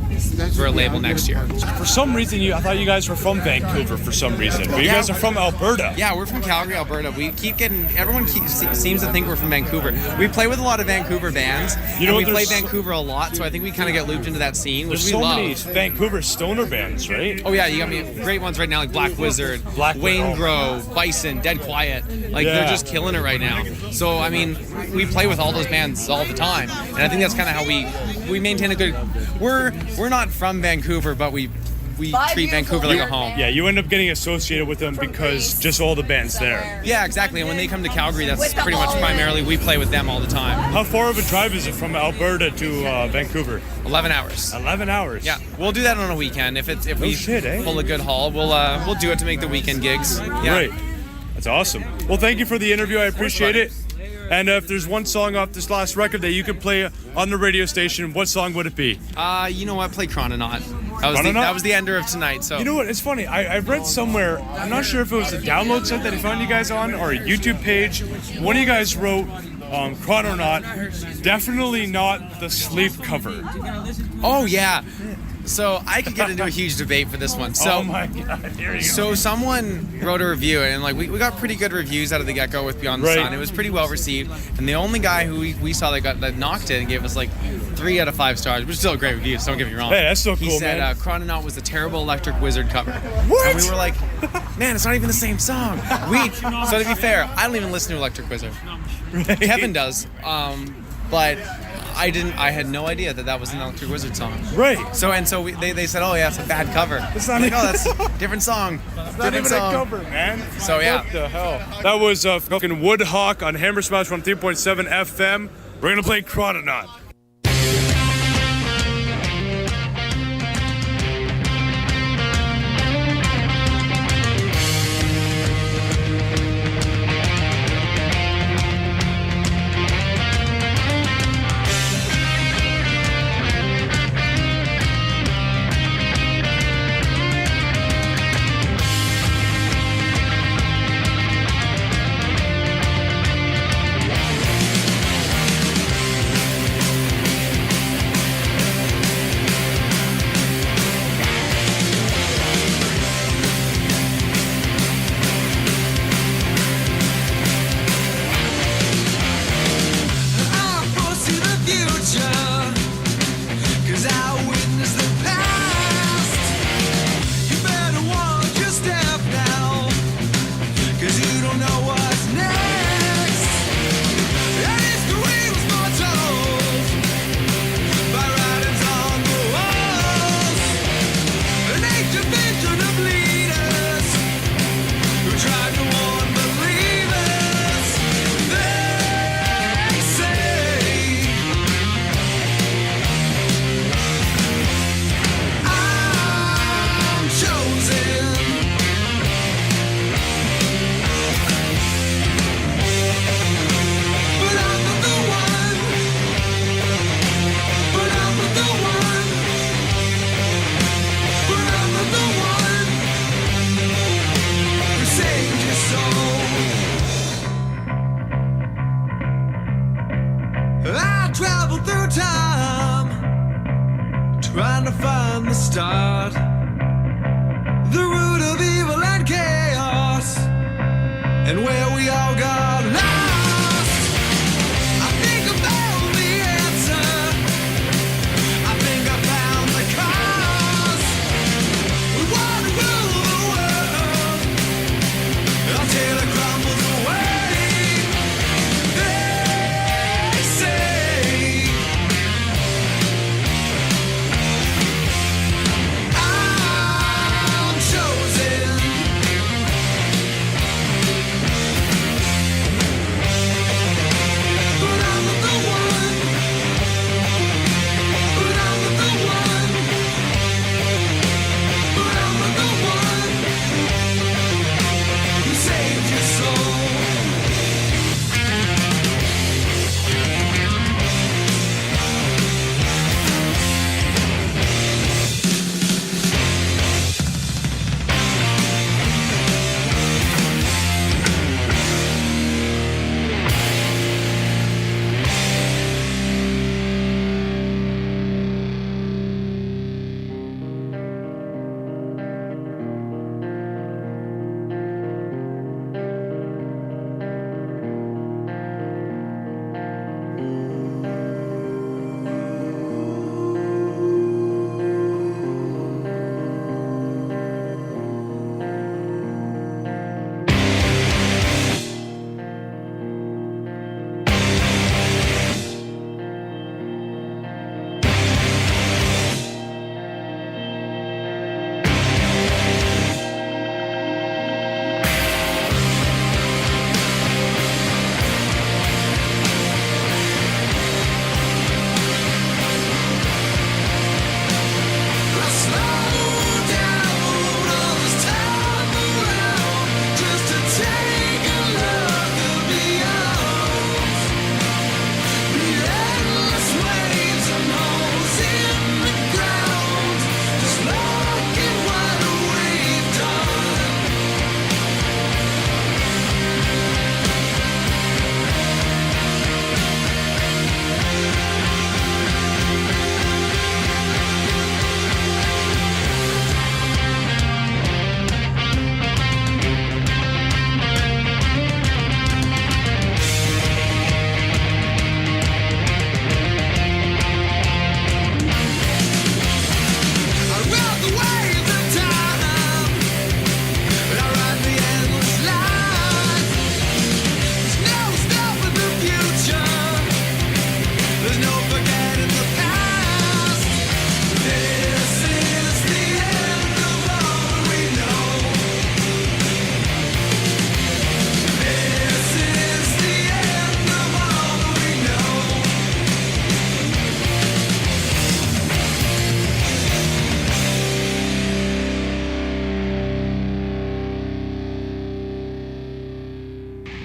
for a label next year. For some reason, I thought you guys were from Vancouver for some reason, but you guys are from Alberta. Yeah, we're from Calgary, Alberta. Everyone seems to think we're from Vancouver. We play with a lot of Vancouver bands, and we play Vancouver a lot, so I think we kind of get looped into that scene, which There's we so love. many Vancouver stoner bands, right? Oh yeah, you got me great ones right now, like Black Wizard, Wayne Grove, Bison, Dead Quiet. They're just killing it right now. So I mean, we play with all those bands all the time, and I think that's kind of how we maintain a good. We're not from Vancouver, but we treat Vancouver like a home. Yeah, you end up getting associated with them because just all the bands there. Yeah, exactly. And when they come to Calgary, that's pretty much primarily we play with them all the time. How far of a drive is it from Alberta to Vancouver? 11 hours. 11 hours. Yeah, we'll do that on a weekend if we pull a good haul. We'll do it to make the weekend gigs. Yeah. Great. That's awesome. Well, thank you for the interview. I appreciate it. And if there's one song off this last record that you could play on the radio station, what song would it be? You know what? Play Chrononaut. That was the ender of tonight. So you know what? It's funny. I read somewhere. I'm not sure if it was a download site that I found you guys on or a YouTube page. One of you guys wrote Chrononaut. Definitely not the sleep cover. Oh yeah. So I could get into a huge debate for this one. So, oh my God, here you go. So someone wrote a review, and we got pretty good reviews out of the get-go with Beyond the Sun. It was pretty well received, and the only guy who we saw that knocked it and gave us 3 out of 5 stars, which is still a great review, so don't get me wrong. Hey, that's so cool, He said man. Chrononaut was a terrible Electric Wizard cover. What? And we were like, man, it's not even the same song. So to be fair, I don't even listen to Electric Wizard. Right. Kevin does, but I didn't. I had no idea that was an Electric Wizard song. Right. So they said, oh yeah, it's a bad cover. It's not like, oh, that's a different song. Not even a cover, man. So yeah. What the hell? That was fucking Woodhawk on Hammer Smash 103.7 FM. We're gonna play Chrononaut. travel through time, trying to find the start, the root of evil and chaos, and where we all got lost. I think I found the answer. I think I found the cause. We want to rule the world until it crumbles away. They say I'm chosen. But I'm not the one. But I'm not the one. But I'm not the one who saved your soul.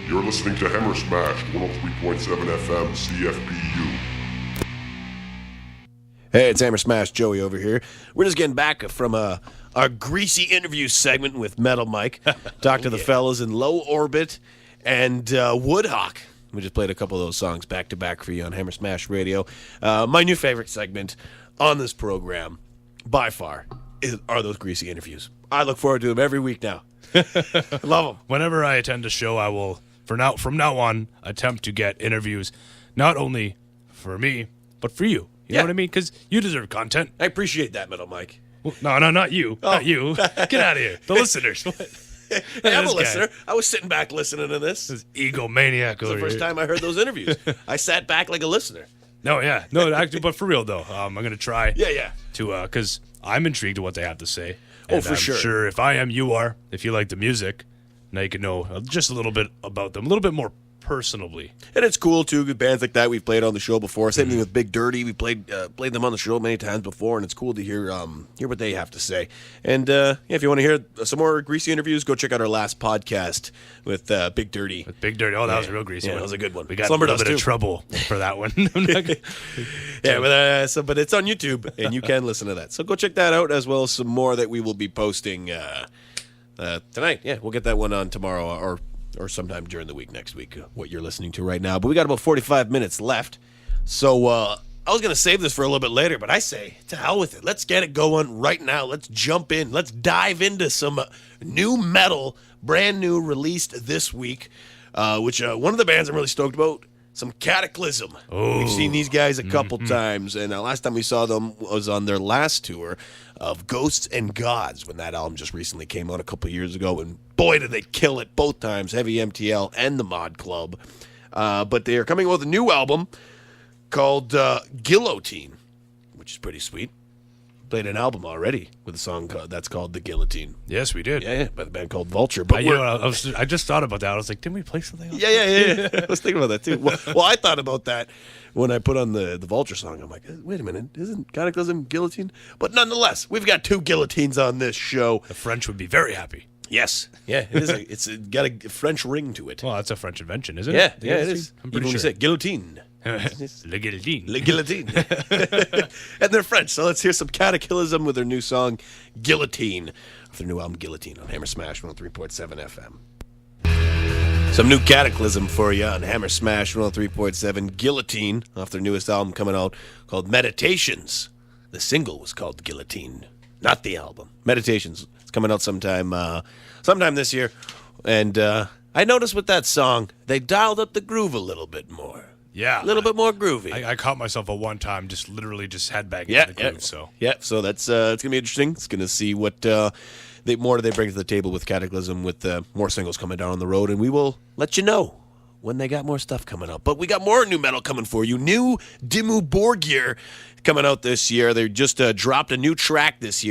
You're listening to Hammer Smash, 103.7 FM, CFBU. Hey, it's Hammer Smash Joey over here. We're just getting back from our Greasy interview segment with Metal Mike. Talked to the fellas in Low Orbit and Woodhawk. We just played a couple of those songs back to back for you on Hammer Smash Radio. My new favorite segment on this program, by far, are those Greasy interviews. I look forward to them every week now. Love them. Whenever I attend a show, I will, from now on, attempt to get interviews, not only for me, but for you. You know what I mean? Because you deserve content. I appreciate that, Metal Mike. Well, no, not you. Not you. Get out of here. The listeners. Hey, I'm a listener. I was sitting back listening to this. This egomaniac It's the over first here. time I heard those interviews. I sat back like a listener. No, actually, but for real though, I'm gonna try. Yeah. To because I'm intrigued to what they have to say. Oh, And for I'm sure. Sure, if I am, you are. If you like the music, now you can know just a little bit about them, a little bit more personally. And it's cool, too, with bands like that we've played on the show before. Same thing with Big Dirty. We played them on the show many times before, and it's cool to hear what they have to say. And if you want to hear some more Greasy interviews, go check out our last podcast with Big Dirty. With Big Dirty. Oh, that was a real Greasy Yeah, one. that was a good one. We got Slumber a little does, bit too. of trouble for that one. But it's on YouTube, and you can listen to that. So go check that out, as well as some more that we will be posting tonight. Yeah, we'll get that one on tomorrow or sometime during the week next week, what you're listening to right now. But we got about 45 minutes left. So I was going to save this for a little bit later, but I say, to hell with it. Let's get it going right now. Let's jump in. Let's dive into some new metal, brand new, released this week, which one of the bands I'm really stoked about, some Kataklysm. We've seen these guys a couple times, and last time we saw them was on their last tour of Ghosts and Gods, when that album just recently came out a couple years ago, and boy, did they kill it both times, Heavy MTL and the Mod Club. But they are coming out with a new album called Guilotine, which is pretty sweet. Played an album already with a song that's called The Guillotine. Yes, we did. Yeah, by the band called Vulture. But I just thought about that. I was like, didn't we play something else? Yeah. I was thinking about that too. Well, I thought about that when I put on the Vulture song. I'm like, wait a minute, isn't Kataklysm Guillotine? But nonetheless, we've got 2 guillotines on this show. The French would be very happy. Yes. Yeah, it is. It's got a French ring to it. Well, that's a French invention, isn't Yeah, it? yeah, it is. I'm Even pretty when you sure. say guillotine. Le Guillotine. Le Guillotine. And they're French, so let's hear some Kataklysm with their new song, Guillotine, off their new album, Guillotine, on Hammer Smash 103.7 FM. Some new Kataklysm for you on Hammer Smash 103.7, Guillotine, off their newest album coming out called Meditations. The single was called Guillotine, not the album. Meditations. It's coming out sometime this year. And I noticed with that song, they dialed up the groove a little bit more. Yeah. A little bit more groovy. I caught myself at one time just literally just headbanging Yeah, to the groove, so. Yeah, so that's it's gonna be interesting. It's gonna see what more do they bring to the table with Kataklysm, with more singles coming down on the road, and we will let you know when they got more stuff coming up. But we got more new metal coming for you. New Dimmu Borgir coming out this year. They just dropped a new track this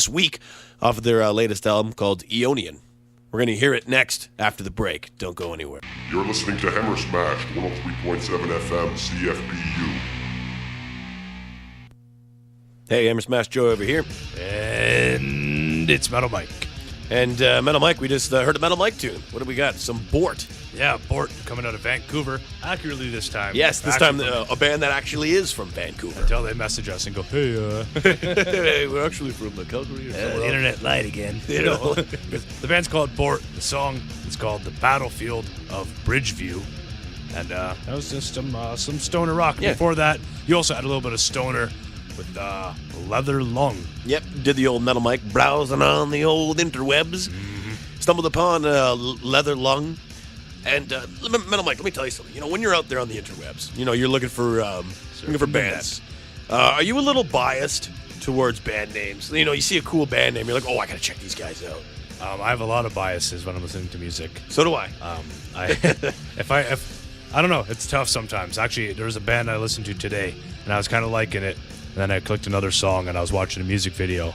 week, off of their latest album called Eonian. We're going to hear it next after the break. Don't go anywhere. You're listening to Hammer Smash 103.7 FM CFBU. Hey, Hammer Smash Joe over here. And it's Metal Mike. And Metal Mike, we just heard a Metal Mike tune. What do we got? Some Bort. Yeah, Bort coming out of Vancouver. Accurately this time. Yes, this time a band that actually is from Vancouver. Until they message us and go, hey, hey, we're actually from Calgary. the internet lied again. You know. The band's called Bort. The song is called The Battlefield of Bridgeview. And that was just some stoner rock. Yeah. Before that, you also had a little bit of stoner with Leather Lung. Yep, did the old Metal Mike, browsing on the old interwebs. Stumbled upon Leather Lung. And Metal Mike, let me tell you something. You know, when you're out there on the interwebs, you know, you're looking for bands. Are you a little biased towards band names? You know, you see a cool band name, you're like, oh, I gotta check these guys out. I have a lot of biases when I'm listening to music. So do I. I don't know, it's tough sometimes. Actually, there was a band I listened to today, and I was kind of liking it. And then I clicked another song, and I was watching a music video.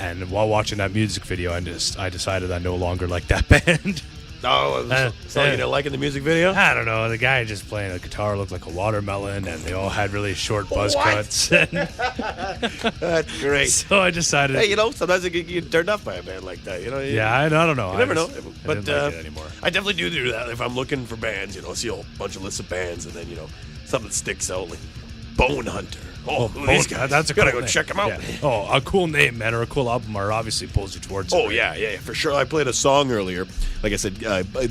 And while watching that music video, I decided I no longer like that band. Oh, so you didn't like in the music video? I don't know. The guy just playing the guitar looked like a watermelon, and they all had really short buzz cuts. That's great. So I decided. Hey, you know, sometimes you get turned off by a band like that. You know. Yeah, I don't know. You never know. But I didn't like it anymore. I definitely do that if I'm looking for bands. You know, see a whole bunch of lists of bands, and then something sticks out like Bone Hunter. Oh, these guys. That's a gotta cool go name. check them out. Yeah. Oh, a cool name, man, or a cool album art obviously pulls you towards it. Oh, right? yeah, for sure. I played a song earlier, like I said,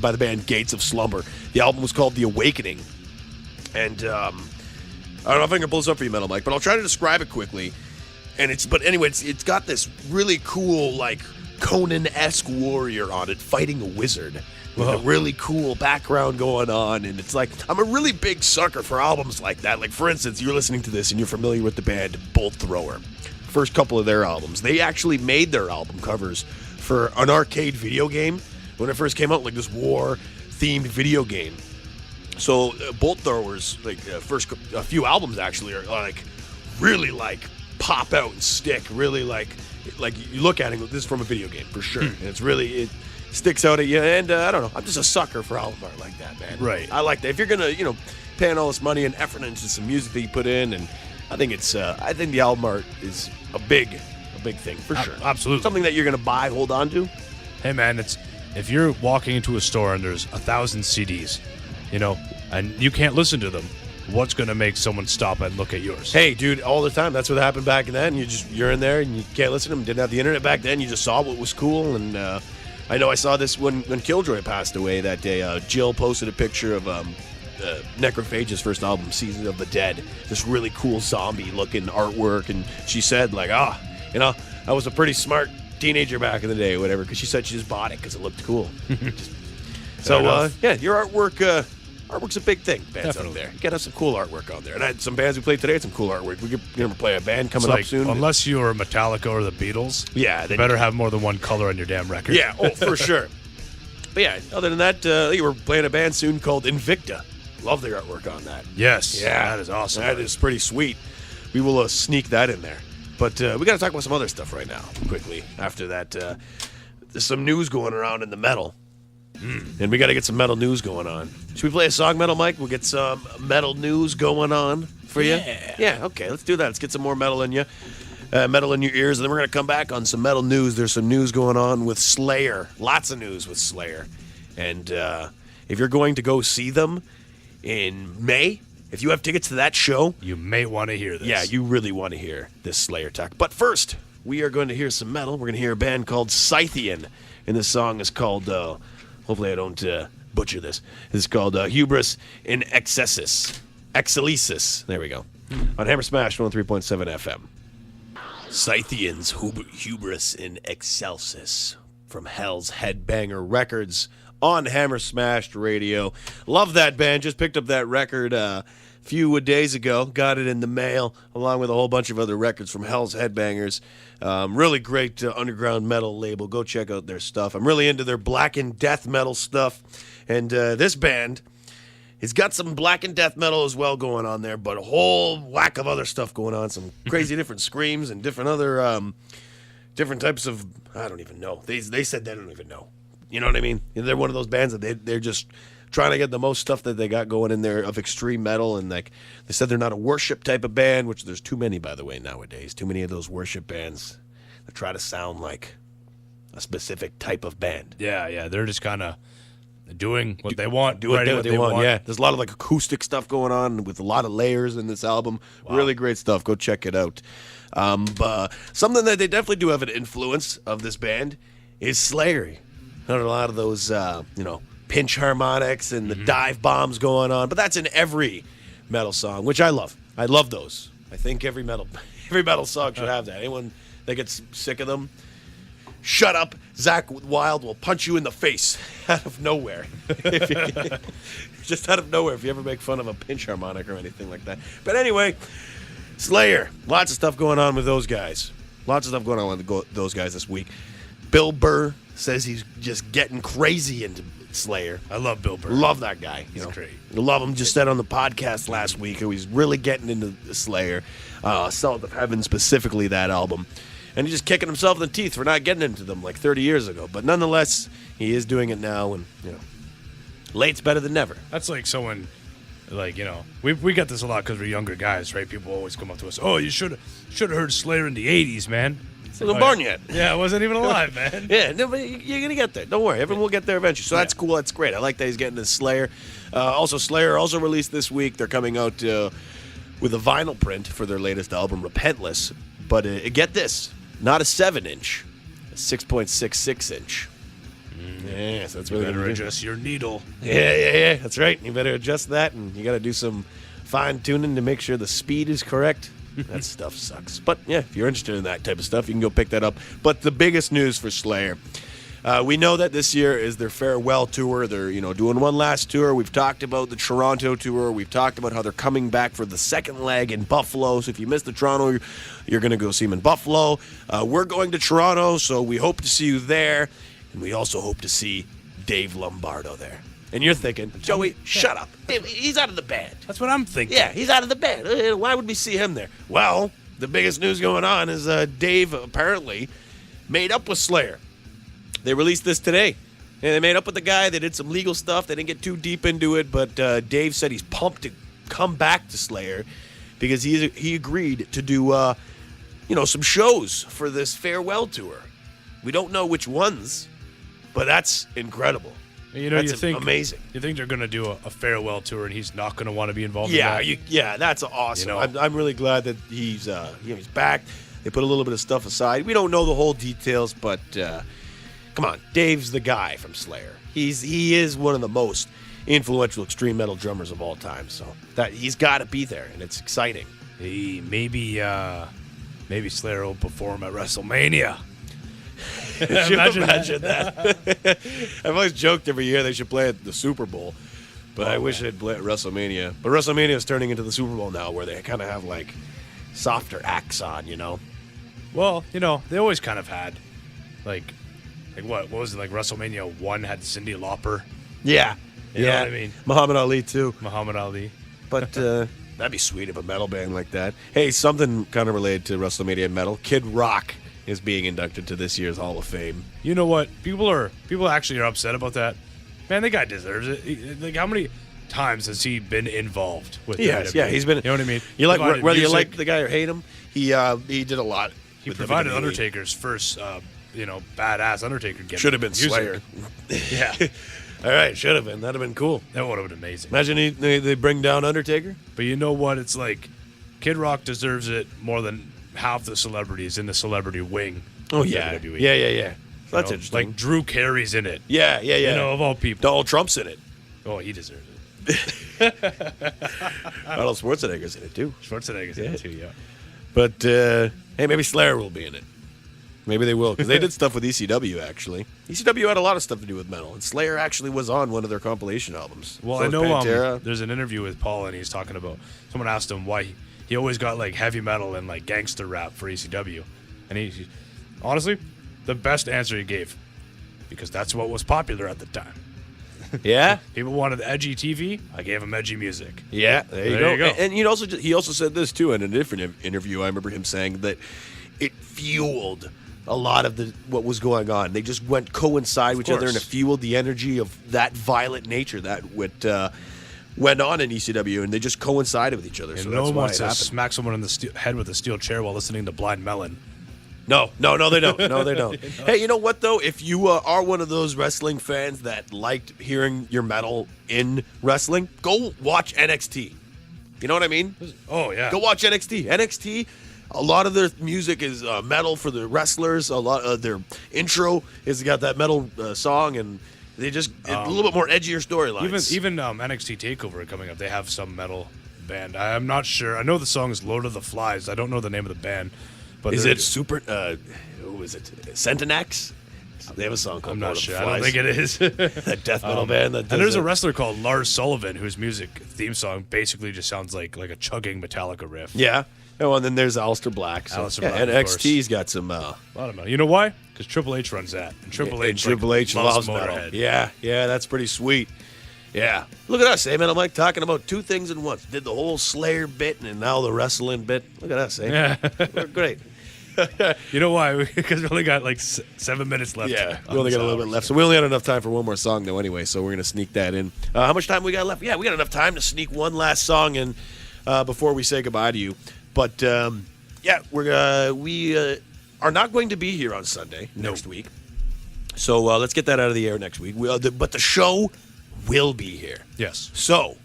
by the band Gates of Slumber. The album was called The Awakening. And I don't know if I can pull this up for you, Metal Mike, but I'll try to describe it quickly. It's got this really cool, like, Conan-esque warrior on it fighting a wizard. With a really cool background going on, and it's like, I'm a really big sucker for albums like that. Like, for instance, you're listening to this and you're familiar with the band Bolt Thrower. First couple of their albums, they actually made their album covers for an arcade video game when it first came out, like this war-themed video game. So Bolt Throwers, like a few albums actually are like really like pop out and stick. Really like you look at it, this is from a video game for sure, and it's really sticks out at you, and I don't know. I'm just a sucker for album art like that, man. Right. I like that. If you're gonna, paying all this money and effort into some music that you put in, and I think the album art is a big thing for sure. Absolutely. Something that you're gonna buy, hold on to. Hey, man, if you're walking into a store and there's 1,000 CDs, and you can't listen to them, what's gonna make someone stop and look at yours? Hey, dude, all the time. That's what happened back then. You're in there and you can't listen to them. Didn't have the internet back then. You just saw what was cool, and I know I saw this when Killjoy passed away that day. Jill posted a picture of Necrophage's first album, Season of the Dead. This really cool zombie-looking artwork, and she said, like, you know, I was a pretty smart teenager back in the day or whatever, because she said she just bought it because it looked cool. So, yeah, your artwork's a big thing, bands out there. You gotta have some cool artwork on there. And I had some bands we played today had some cool artwork. We're going to play a band coming up soon. Unless you're Metallica or the Beatles, you better have more than one color on your damn record. Yeah, for sure. But yeah, other than that, we're playing a band soon called Invicta. Love their artwork on that. Yes. Yeah. That is awesome. That is pretty sweet. We will sneak that in there. But we got to talk about some other stuff right now, quickly. After that, there's some news going around in the metal. And we got to get some metal news going on. Should we play a song, Metal Mike? We'll get some metal news going on for you. Yeah, okay, let's do that. Let's get some more metal in you. Metal in your ears. And then we're going to come back on some metal news. There's some news going on with Slayer. Lots of news with Slayer. And if you're going to go see them in May, if you have tickets to that show, you may want to hear this. Yeah, you really want to hear this Slayer talk. But first, we are going to hear some metal. We're going to hear a band called Scythian. And this song is called... hopefully I don't butcher this. It's called Hubris in Excessis. Excelsis. There we go. On Hammer Smash 103.7 FM. Scythian's Hubris in Excelsis. From Hell's Headbanger Records on Hammer Smashed Radio. Love that band. Just picked up that record a few days ago. Got it in the mail along with a whole bunch of other records from Hell's Headbangers. Really great underground metal label. Go check out their stuff. I'm really into their black and death metal stuff. And this band, it's got some black and death metal as well going on there, but a whole whack of other stuff going on. Some crazy different screams and different other different types of, I don't even know. They said they don't even know. You know what I mean? They're one of those bands that they're just trying to get the most stuff that they got going in there of extreme metal. And like they said, they're not a worship type of band, which there's too many, by the way, nowadays. Too many of those worship bands that try to sound like a specific type of band. Yeah. They're just kind of doing what they want. Do what they want, yeah. There's a lot of like acoustic stuff going on with a lot of layers in this album. Wow. Really great stuff. Go check it out. Something that they definitely do have an influence of this band is Slayer. A lot of those, pinch harmonics and the dive bombs going on, but that's in every metal song, which I love. I love those. I think every metal song should have that. Anyone that gets sick of them, shut up. Zach Wilde will punch you in the face out of nowhere. Just out of nowhere if you ever make fun of a pinch harmonic or anything like that. But anyway, Slayer. Lots of stuff going on with those guys. Lots of stuff going on with those guys this week. Bill Burr says he's just getting crazy into Slayer. I love Bill Burr. Love that guy. He's great. Love him. Just said on the podcast last week how he's really getting into Slayer. Salt of Heaven, specifically that album. And he's just kicking himself in the teeth for not getting into them like 30 years ago. But nonetheless, he is doing it now, and late's better than never. That's like someone, we get this a lot because we're younger guys, right? People always come up to us, oh, you should have heard Slayer in the 80s, man. Wasn't born yet. Yeah, I wasn't even alive, man. Yeah, no, but you're going to get there. Don't worry. Everyone will get there eventually. So that's cool. That's great. I like that he's getting to Slayer. Also, Slayer also released this week. They're coming out with a vinyl print for their latest album, Repentless. But get this, not a 7-inch, a 6.66-inch. Yeah, so that's really better adjust your needle. Yeah. That's right. You better adjust that, and you got to do some fine-tuning to make sure the speed is correct. That stuff sucks. But yeah, if you're interested in that type of stuff, you can go pick that up. But the biggest news for Slayer, we know that this year is their farewell tour. They're doing one last tour. We've talked about the Toronto tour. We've talked about how they're coming back for the second leg in Buffalo. So if you missed the Toronto, you're going to go see them in Buffalo. We're going to Toronto, so we hope to see you there. And we also hope to see Dave Lombardo there. And you're thinking, Joey, shut up. He's out of the band. That's what I'm thinking. Yeah, he's out of the band. Why would we see him there? Well, the biggest news going on is Dave apparently made up with Slayer. They released this today. And they made up with the guy. They did some legal stuff. They didn't get too deep into it, but Dave said he's pumped to come back to Slayer because he agreed to do some shows for this farewell tour. We don't know which ones, but that's incredible. That's amazing. You think they're going to do a farewell tour and he's not going to want to be involved in that? That's awesome. I'm really glad that he's back. They put a little bit of stuff aside. We don't know the whole details, but come on, Dave's the guy from Slayer. He is one of the most influential extreme metal drummers of all time. So that he's got to be there, and it's exciting. Hey, maybe Slayer will perform at WrestleMania. Imagine that. I've always joked every year they should play at the Super Bowl, but I wish they'd play at WrestleMania. But WrestleMania is turning into the Super Bowl now, where they kind of have like softer acts on, you know. Well, they always kind of had, like what was it, like WrestleMania 1 had Cyndi Lauper. Yeah. You know what I mean? Muhammad Ali, too. Muhammad Ali. But that'd be sweet if a metal band like that. Hey, something kind of related to WrestleMania metal. Kid Rock is being inducted to this year's Hall of Fame. You know what? People actually are upset about that. Man, the guy deserves it. Like, how many times has he been involved with the WWE? Yeah, he's been. You know what I mean? You like Provided whether you music. like the guy or hate him. He did a lot. He with provided WWE. Undertaker's first, badass Undertaker gimmick. Should have been Music. Slayer. Yeah, All right, should have been. That'd have been cool. that would have been amazing. Imagine they bring down Undertaker. But you know what? It's like Kid Rock deserves it more than half the celebrities in the celebrity wing. Oh of yeah, WWE. yeah. So that's You know, interesting. Like Drew Carey's in it. yeah. Of all people. Donald Trump's in it. Oh, he deserves it. Arnold Schwarzenegger's in it too. Schwarzenegger's in it too. Yeah. But hey, maybe Slayer will be in it. Maybe they will, because they did stuff with ECW, actually. ECW had a lot of stuff to do with metal, and Slayer actually was on one of their compilation albums. Well, So I was know Pantera. there's an interview with Paul, and he's talking about, someone asked him why he always got like heavy metal and like gangster rap for ECW. And he honestly, the best answer he gave, because that's what was popular at the time. Yeah? People wanted edgy TV, I gave them edgy music. Yeah, there you There go. you go. And he also said this, too, in a different interview. I remember him saying that it fueled a lot of what was going on. They just coincide with each other, and it course. fueled the energy of that violent nature that went on in ECW, and they just coincided with each other. And so no that's one why wants it to happened. smack someone in the head with a steel chair while listening to Blind Melon. No, they don't. No, they don't. Hey, you know what, though? If you are one of those wrestling fans that liked hearing your metal in wrestling, go watch NXT. You know what I mean? Oh, yeah. Go watch NXT. NXT, a lot of their music is metal for the wrestlers. A lot of their intro has got that metal song, and they just a little bit more edgier storylines. Even NXT TakeOver coming up, they have some metal band. I'm not sure. I know the song is Lord of the Flies. I don't know the name of the band. But is they're- it Super? Who is it? Centenax? They have a song called I'm Lord not of sure. the I don't Flies. think it is. That death metal band. That does And there's a it. wrestler called Lars Sullivan whose music theme song basically just sounds like a chugging Metallica riff. Yeah. Oh, and then there's Aleister Black. So, Aleister yeah, Black, and of NXT's got some. A lot of metal. You know why? Because Triple H runs that. And Triple H loves metal. Motorhead. Yeah, that's pretty sweet. Yeah. Look at us, man. I'm like talking about two things in once. Did the whole Slayer bit and now the wrestling bit. Look at us, Yeah. We're great. You know why? Because we only got like 7 minutes left. Yeah, on we only this got a little hour, bit left. so- So we only had enough time for one more song, though, anyway, so we're going to sneak that in. How much time we got left? Yeah, we got enough time to sneak one last song in before we say goodbye to you. But, yeah, we are not going to be here on Sunday next week. So let's get that out of the air next week. But the show will be here. Yes. So,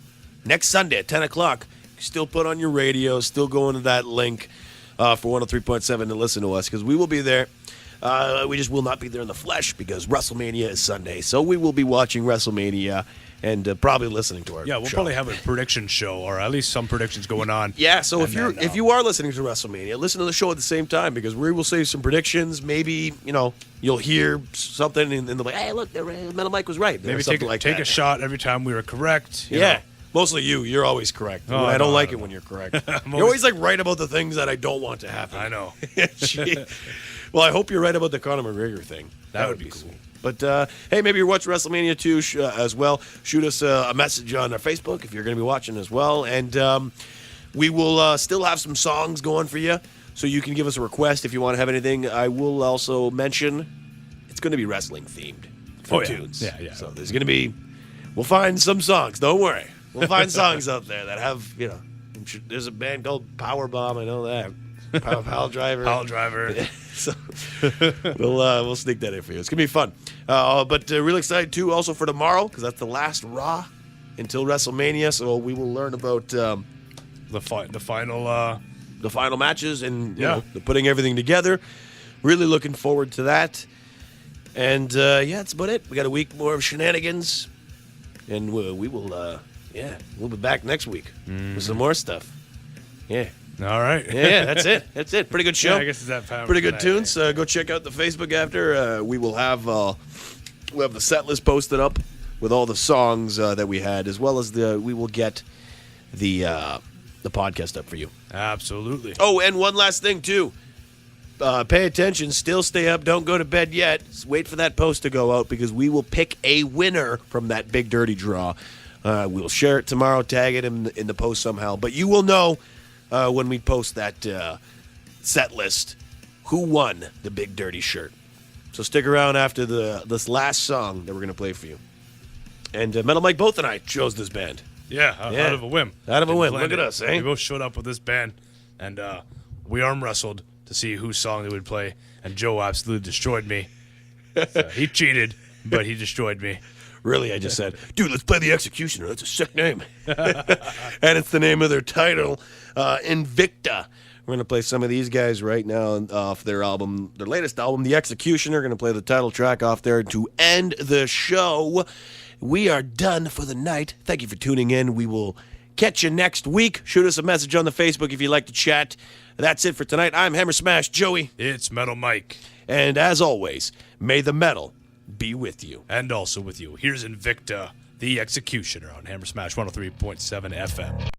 next Sunday at 10 o'clock, still put on your radio, still go into that link for 103.7 to listen to us, because we will be there. We just will not be there in the flesh because WrestleMania is Sunday. So we will be watching WrestleMania and probably listening to our Yeah, we'll show. probably have a prediction show, or at least some predictions going on. Yeah, so And then, if you are listening to WrestleMania, listen to the show at the same time, because we will say some predictions. Maybe, you'll hear something and they'll be like, hey, look, Metal Mike was right. maybe or something take that. a shot every time we were correct. you Yeah. know. Mostly you. You're always correct. Oh, I don't no, like I it don't when know. you're correct. You're always like right about the things that I don't want to happen. I know. Gee. Well, I hope you're right about the Conor McGregor thing. That would be cool. sweet. But, hey, maybe you're watching WrestleMania 2 as well. Shoot us a message on our Facebook if you're going to be watching as well. And we will still have some songs going for you, so you can give us a request if you want to have anything. I will also mention it's going to be wrestling-themed for tunes. Yeah. So there's going to be – we'll find some songs. Don't worry. We'll find songs out there that have, I'm sure there's a band called Powerbomb. I know that. Pile Driver. Pile Driver. So we'll sneak that in for you. It's gonna be fun. But really excited too, also for tomorrow, because that's the last Raw until WrestleMania. So we will learn about The final. the final matches and Yeah. the putting everything together. Really looking forward to that. And that's about it. We got a week more of shenanigans. And we will, we'll be back next week with some more stuff. Yeah. All right. Yeah, that's it. That's it. Pretty good show. Yeah, I guess it's that power Pretty good tonight, tunes. Go check out the Facebook after. We will have the set list posted up with all the songs that we had, as well as we will get the podcast up for you. Absolutely. Oh, and one last thing too. Pay attention. Still stay up. Don't go to bed yet. Just wait for that post to go out because we will pick a winner from that big dirty draw. We'll share it tomorrow. Tag it in the post somehow. But you will know when we post that set list who won the big dirty shirt. So stick around after this last song that we're going to play for you. And Metal Mike both and I chose this band. Yeah, out of a whim. Out of a Didn't whim. plan Look at it. us, eh? We both showed up with this band, and we arm wrestled to see whose song they would play, and Joe absolutely destroyed me. So he cheated, but he destroyed me. Really, I just said, dude, let's play The Executioner. That's a sick name. And it's the name of their title, Invicta. We're going to play some of these guys right now off their album, their latest album, The Executioner. Going to play the title track off there to end the show. We are done for the night. Thank you for tuning in. We will catch you next week. Shoot us a message on the Facebook if you'd like to chat. That's it for tonight. I'm Hammer Smash Joey. It's Metal Mike. And as always, may the metal be with you. And also with you. Here's Invicta, The Executioner on Hammer Smash 103.7 FM.